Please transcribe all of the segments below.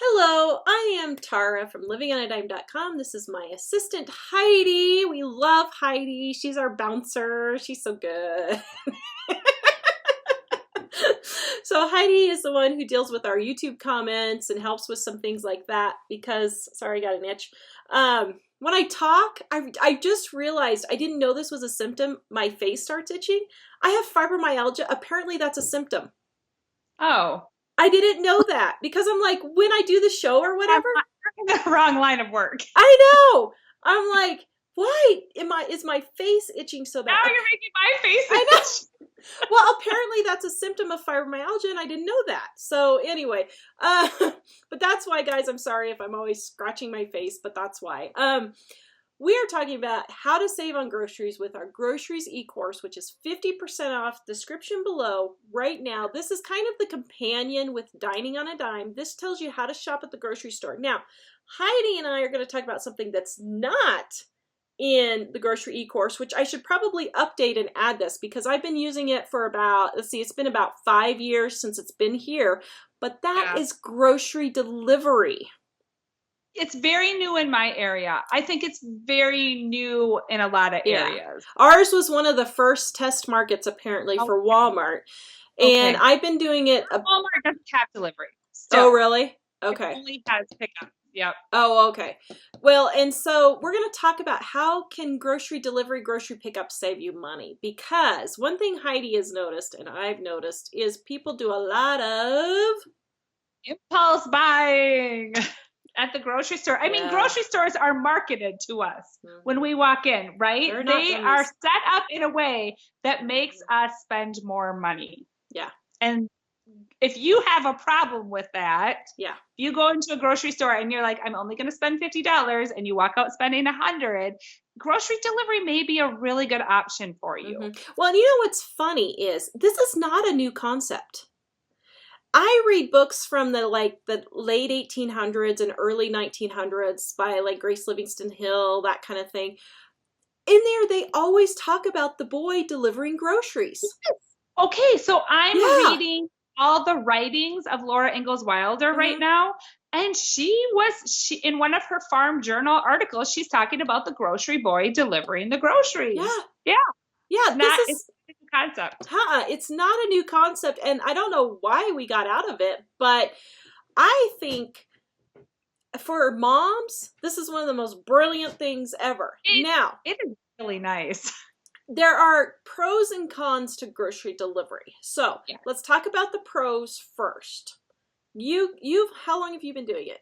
Hello, I am Tara from livingonadime.com. This is my assistant Heidi. We love Heidi. She's our bouncer. She's so good. So Heidi is the one who deals with our YouTube comments and helps with some things like that because, sorry, I got an itch. When I talk, I just realized I didn't know this was a symptom. My face starts itching. I have fibromyalgia. Apparently that's a symptom. Oh, I didn't know that because I'm like, when I do the show or whatever, you're in the wrong line of work. I know. I'm like, why is my face itching so bad? Now you're making my face I know. itch. Well, apparently that's a symptom of fibromyalgia, and I didn't know that. So anyway, but that's why, guys, I'm sorry if I'm always scratching my face, but that's why. We are talking about how to save on groceries with our Groceries e-course, which is 50% off. Description below right now. This is kind of the companion with Dining on a Dime. This tells you how to shop at the grocery store. Now, Heidi and I are going to talk about something that's not in the Grocery e-course, which I should probably update and add this because I've been using it for about, let's see, it's been about 5 years since it's been here, but that is grocery delivery. It's very new in my area. I think it's very new in a lot of areas. Ours was one of the first test markets apparently for Walmart. And I've been doing it. Walmart doesn't have delivery. Oh, really? Okay. It only has pickup. Yep. Oh, okay. Well, and so we're going to talk about how can grocery delivery, grocery pickup save you money? Because one thing Heidi has noticed, and I've noticed, is people do a lot of impulse buying at the grocery store. I mean, grocery stores are marketed to us when we walk in, right? They are set up in a way that makes us spend more money. Yeah. And if you have a problem with that, you go into a grocery store and you're like, I'm only going to spend $50 and you walk out spending $100, grocery delivery may be a really good option for you. Well, and you know what's funny is this is not a new concept. I read books from the late 1800s and early 1900s by like Grace Livingston Hill, that kind of thing. In there, they always talk about the boy delivering groceries. Okay, so I'm reading all the writings of Laura Ingalls Wilder right now. And she in one of her farm journal articles, she's talking about the grocery boy delivering the groceries. Yeah, this is a concept. It's not a new concept, and I don't know why we got out of it, but I think for moms, this is one of the most brilliant things ever. It is really nice. There are pros and cons to grocery delivery. So let's talk about the pros first. How long have you been doing it?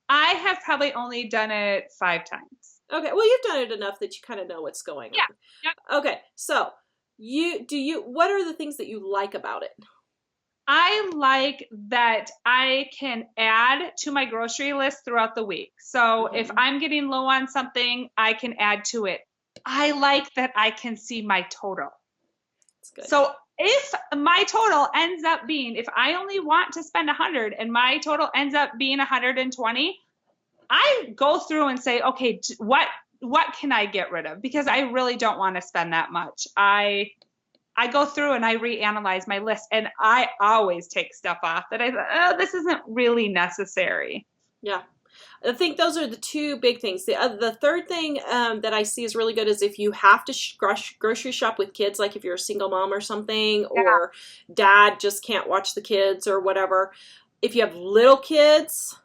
I have probably only done it 5 times. Okay, well, you've done it enough that you kind of know what's going on. Yeah. Okay, so what are the things that you like about it? I like that I can add to my grocery list throughout the week. So if I'm getting low on something, I can add to it. I like that I can see my total. That's good. So if my total ends up being, if I only want to spend 100 and my total ends up being 120, I go through and say, okay, what can I get rid of? Because I really don't want to spend that much. I go through and I reanalyze my list, and I always take stuff off that I thought, oh, this isn't really necessary. Yeah. I think those are the two big things. The third thing that I see is really good is if you have to grocery shop with kids, like if you're a single mom or something, or dad just can't watch the kids or whatever. If you have little kids,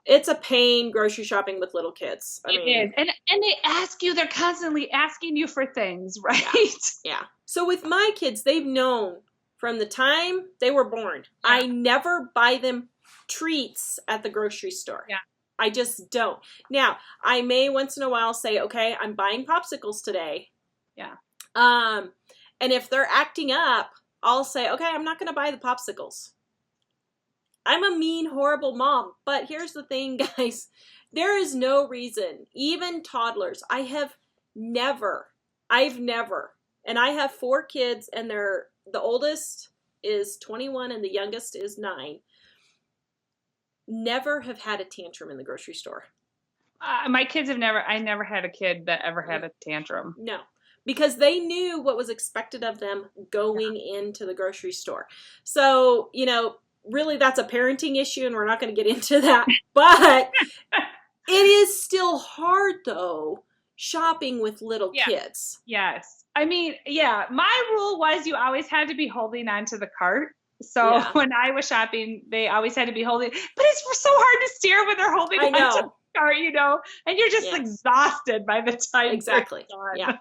it's a pain grocery shopping with little kids. It is. And they ask you, they're constantly asking you for things, right? Yeah. So with my kids, they've known from the time they were born, I never buy them treats at the grocery store. Yeah. I just don't. Now, I may once in a while say, okay, I'm buying popsicles today. Yeah. And if they're acting up, I'll say, okay, I'm not going to buy the popsicles. I'm a mean, horrible mom. But here's the thing, guys. There is no reason, even toddlers, I've never, and I have 4 kids, and the oldest is 21 and the youngest is 9. Never have had a tantrum in the grocery store. My kids I never had a kid that ever had a tantrum. No, because they knew what was expected of them going into the grocery store. So, really that's a parenting issue and we're not going to get into that. But it is still hard though, shopping with little kids. Yes. I mean, yeah, my rule was you always had to be holding onto the cart. So when I was shopping, they always had to be holding, but it's so hard to steer when they're holding onto the cart, you know, and you're just exhausted by the time. Exactly. Yeah.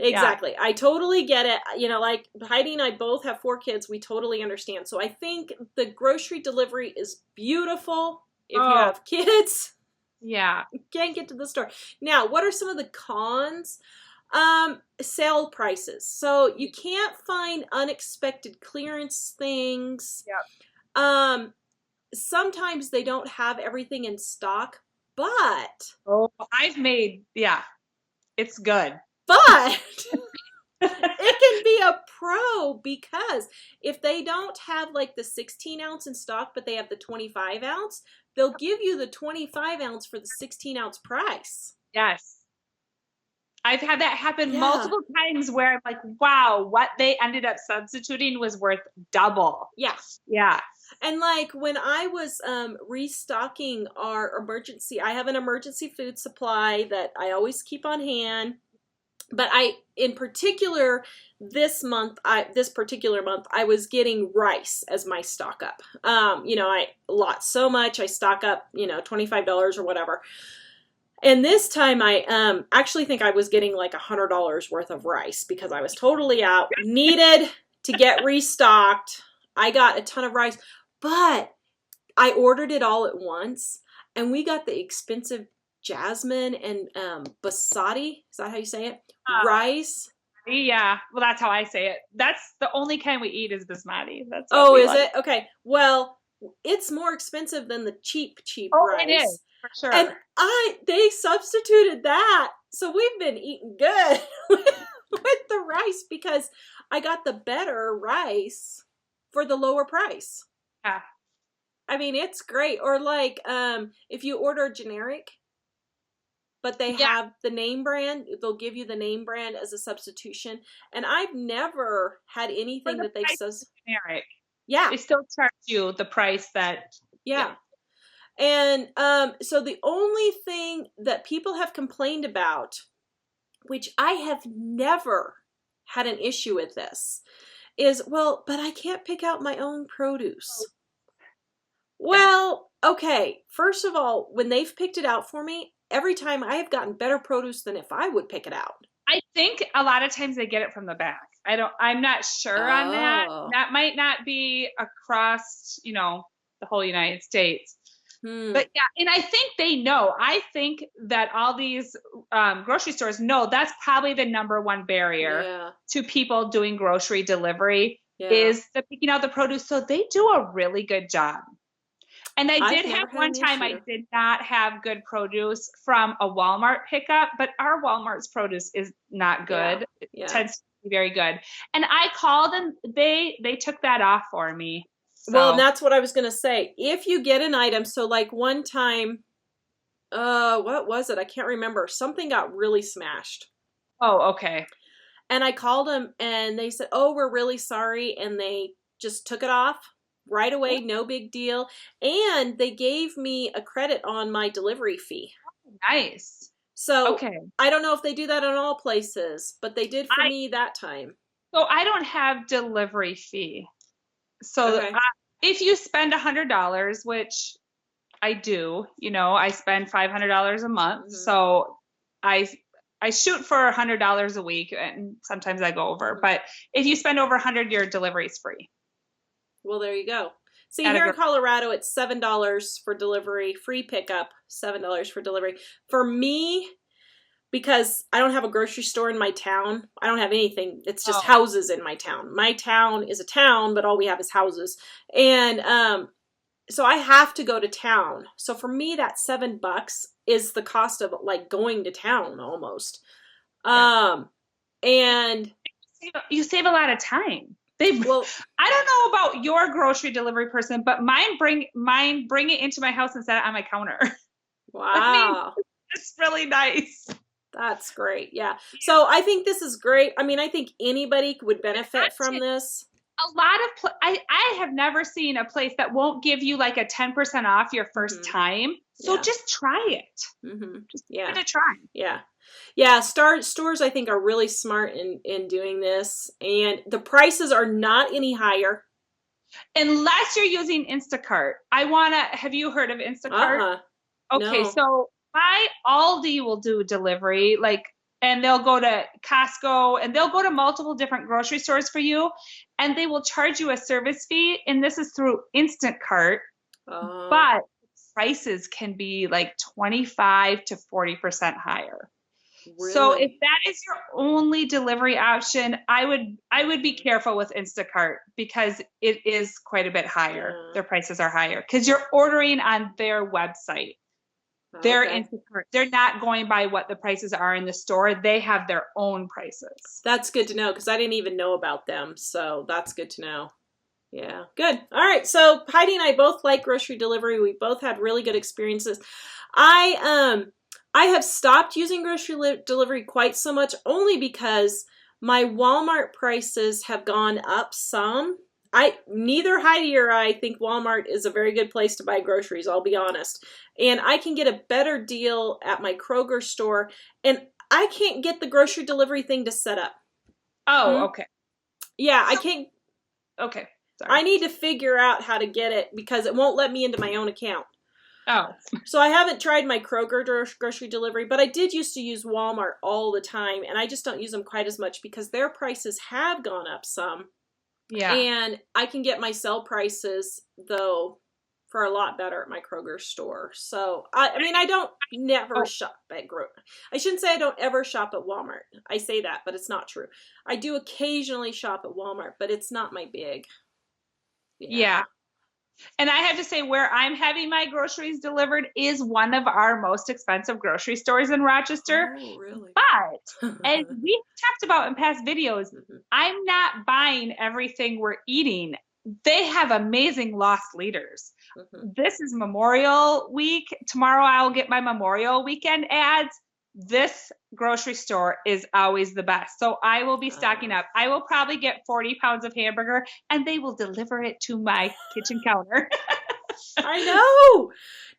Exactly. Yeah. I totally get it. You know, like Heidi and I both have 4 kids. We totally understand. So I think the grocery delivery is beautiful if you have kids. Yeah. You can't get to the store. Now, what are some of the cons? Sale prices. So you can't find unexpected clearance things. Yep. Sometimes they don't have everything in stock, but it's good. But it can be a pro because if they don't have like the 16 ounce in stock, but they have the 25 ounce, they'll give you the 25 ounce for the 16 ounce price. Yes. I've had that happen multiple times where I'm like, wow, what they ended up substituting was worth double. Yeah. Yeah. And like when I was restocking our emergency, I have an emergency food supply that I always keep on hand. But in particular, this particular month, I was getting rice as my stock up. You know, I so much, I stock up, you know, $25 or whatever. And this time I actually think I was getting like $100 worth of rice because I was totally out, needed to get restocked. I got a ton of rice, but I ordered it all at once and we got the expensive jasmine and basmati, is that how you say it? Rice. Yeah, well, that's how I say it. That's the only kind we eat is basmati. That's is it? Okay. Well, it's more expensive than the cheap rice. It is, for sure. And they substituted that. So we've been eating good with the rice because I got the better rice for the lower price. Yeah. I mean, it's great. Or like if you order generic, but they have the name brand, they'll give you the name brand as a substitution. And I've never had anything that they've said generic. Yeah. They still charge you the price that. Yeah. And so the only thing that people have complained about, which I have never had an issue with this, is, well, but I can't pick out my own produce. Well, okay. First of all, when they've picked it out for me, every time I have gotten better produce than if I would pick it out. I think a lot of times they get it from the back. I'm not sure on that. That might not be across, you know, the whole United States. But yeah, and I think they know. I think that all these grocery stores know that's probably the number one barrier to people doing grocery delivery is the picking out the produce. So they do a really good job. And I did have one time I did not have good produce from a Walmart pickup, but our Walmart's produce is not good. It tends to be very good. And I called and they took that off for me. So. Well, and that's what I was going to say. If you get an item, so like one time, what was it? I can't remember. Something got really smashed. Oh, okay. And I called them and they said, oh, we're really sorry. And they just took it off. Right away, no big deal. And they gave me a credit on my delivery fee. Nice. So I don't know if they do that in all places, but they did for me that time. So I don't have delivery fee. So if you spend $100, which I do, you know, I spend $500 a month. Mm-hmm. So I shoot for $100 a week and sometimes I go over. But if you spend over $100, your delivery is free. Well, there you go. See, here in Colorado, it's $7 for delivery, free pickup, $7 for delivery. For me, because I don't have a grocery store in my town, I don't have anything. It's just houses in my town. My town is a town, but all we have is houses. And so I have to go to town. So for me, that $7 is the cost of like going to town almost. And you save a lot of time. I don't know about your grocery delivery person, but mine bring it into my house and set it on my counter. Wow. I mean, it's really nice. That's great. Yeah. So I think this is great. I mean, I think anybody would benefit from this. A lot of I have never seen a place that won't give you like a 10% off your first time. So just try it. Just give it a try. Yeah. Stores I think are really smart in doing this, and the prices are not any higher unless you're using Instacart. Have you heard of Instacart? Okay, no. so my Aldi will do delivery, and they'll go to Costco and they'll go to multiple different grocery stores for you, and they will charge you a service fee, and this is through Instacart, but prices can be like 25 to 40% higher. Really? So if that is your only delivery option, I would be careful with Instacart because it is quite a bit higher. Their prices are higher because you're ordering on their website. They're Instacart. They're not going by what the prices are in the store. They have their own prices. That's good to know because I didn't even know about them. So that's good to know. Yeah, good. All right. So Heidi and I both like grocery delivery. We both had really good experiences. I have stopped using grocery delivery quite so much only because my Walmart prices have gone up some. Neither Heidi or I think Walmart is a very good place to buy groceries, I'll be honest. And I can get a better deal at my Kroger store, and I can't get the grocery delivery thing to set up. Oh, okay. Yeah, I can't. Okay. Sorry. I need to figure out how to get it because it won't let me into my own account. Oh. So I haven't tried my Kroger grocery delivery, but I did used to use Walmart all the time, and I just don't use them quite as much because their prices have gone up some. Yeah. And I can get my sale prices, though, for a lot better at my Kroger store. So, I mean, I don't never shop at I shouldn't say I don't ever shop at Walmart. I say that, but it's not true. I do occasionally shop at Walmart, but it's not my big. Yeah. And I have to say, where I'm having my groceries delivered is one of our most expensive grocery stores in Rochester. Oh, really? But as we talked about in past videos, I'm not buying everything we're eating. They have amazing loss leaders. This is Memorial Week. Tomorrow I'll get my Memorial Weekend ads. This grocery store is always the best. So I will be stocking up. I will probably get 40 pounds of hamburger and they will deliver it to my kitchen counter. I know.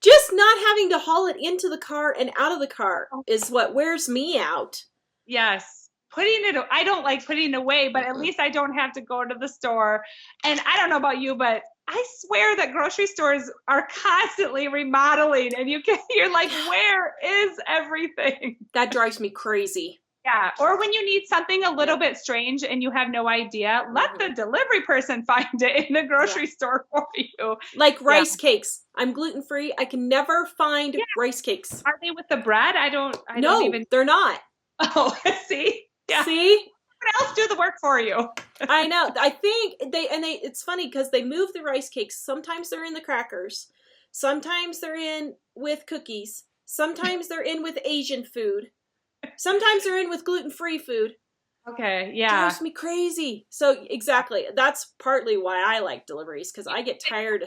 Just not having to haul it into the car and out of the car is what wears me out. Yes. I don't like putting it away, but at least I don't have to go to the store. And I don't know about you, but I swear that grocery stores are constantly remodeling, and you're like, where is everything? That drives me crazy. Yeah. Or when you need something a little bit strange and you have no idea, let the delivery person find it in the grocery store for you. Like rice cakes. I'm gluten-free. I can never find rice cakes. Are they with the bread? No, they're not. Oh, see? Yeah. See? Someone else do the work for you. I know. I think it's funny because they move the rice cakes. Sometimes they're in the crackers. Sometimes they're in with cookies. Sometimes they're in with Asian food. Sometimes they're in with gluten-free food. Okay, yeah. It drives me crazy. So exactly. That's partly why I like deliveries because I get tired.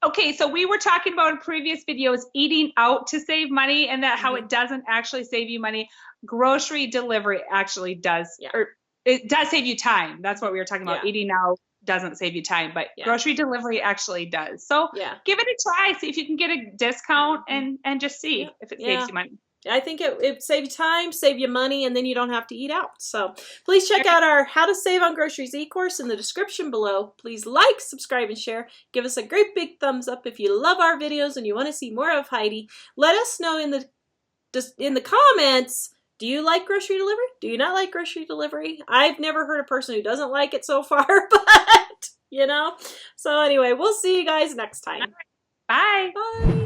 Okay, so we were talking about in previous videos eating out to save money and that how it doesn't actually save you money. Grocery delivery actually does, or it does save you time. That's what we were talking about. Eating out doesn't save you time, but grocery delivery actually does. So give it a try. See if you can get a discount and just see if it saves you money. I think it saves you time, save you money, and then you don't have to eat out. So please check out our How to Save on Groceries e-course in the description below. Please like, subscribe, and share. Give us a great big thumbs up if you love our videos and you want to see more of Heidi. Let us know in the comments, do you like grocery delivery? Do you not like grocery delivery? I've never heard a person who doesn't like it so far, but, So anyway, we'll see you guys next time. Bye. Bye.